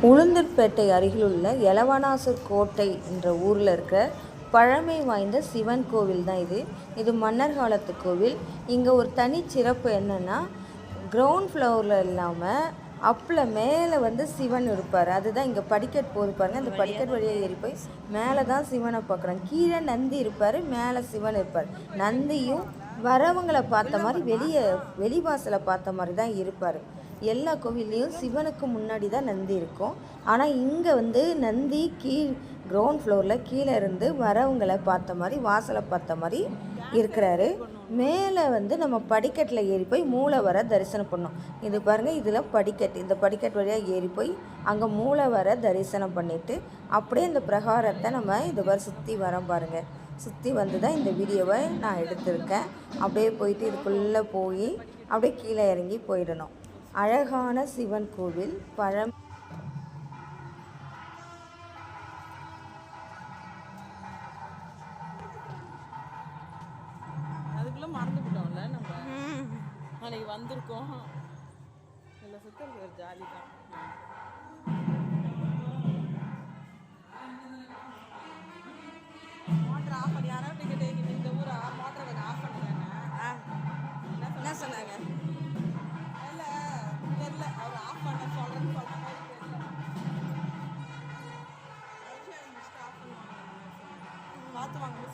உளுந்தூர்பேட்டை அருகிலுள்ள எலவனாசூர் கோட்டை என்ற ஊரில் இருக்கிற பழமை வாய்ந்த சிவன் கோவில் தான் இது. இது மன்னர் காலத்து கோவில். இங்கே ஒரு தனி சிறப்பு என்னென்னா, கிரவுண்ட் ஃப்ளோரில் இல்லாமல் அப்பில் மேலே சிவன் இருப்பார். அதுதான் இங்கே படிக்கட் போது பாருங்கள். அந்த படிக்கட் வழியாக ஏறி போய் மேலே தான் சிவனை பார்க்குறோம். கீழே நந்தி இருப்பார், மேலே சிவன் இருப்பார். நந்தியும் வரவங்களை பார்த்த மாதிரி வெளிவாசலை பார்த்த மாதிரி தான் இருப்பார். எல்லா கோவில்லையும் சிவனுக்கு முன்னாடி தான் நந்தி இருக்கும். ஆனால் இங்கே நந்தி கிரவுண்ட் ஃப்ளோரில் கீழே இருந்து வரவங்களை பார்த்த மாதிரி, வாசலை பார்த்த மாதிரி இருக்கிறாரு. மேலே நம்ம படிக்கட்டில் ஏறி போய் மூலவரை தரிசனம் பண்ணோம். இது பாருங்கள், இதில் படிக்கட்டு. இந்த படிக்கட்டு வழியாக ஏறி போய் அங்கே மூலவரை தரிசனம் பண்ணிவிட்டு அப்படியே இந்த பிரகாரத்தை இது வரை சுற்றி வரோம் பாருங்கள். சுற்றி வந்து தான் இந்த வீடியோவை நான் எடுத்திருக்கேன். அப்படியே போயிட்டு இதுக்குள்ளே போய் அப்படியே கீழே இறங்கி போயிடணும். அழகான சிவன் கோவில். அதுக்குள்ள மறந்துவிட்டோம்ல நம்ம. அன்னைக்கு வந்திருக்கோம். இல்லை சுத்தம் ஒரு ஜாலி தான். மோட்டர் ஆஃப் பண்ணி யாராவது டிக்கெட் இந்த ஊரா மோட்டரை கொஞ்சம் ஆஃப் பண்ணுறாங்க. என்ன சொன்னாங்க? இல்லை தெரியல. அவர் ஆஃப் பண்ண சொல்கிறேன்னு சொல்கிற மாதிரி தெரியல. ஆஃப் பண்ணுவாங்க. பார்த்து வாங்க.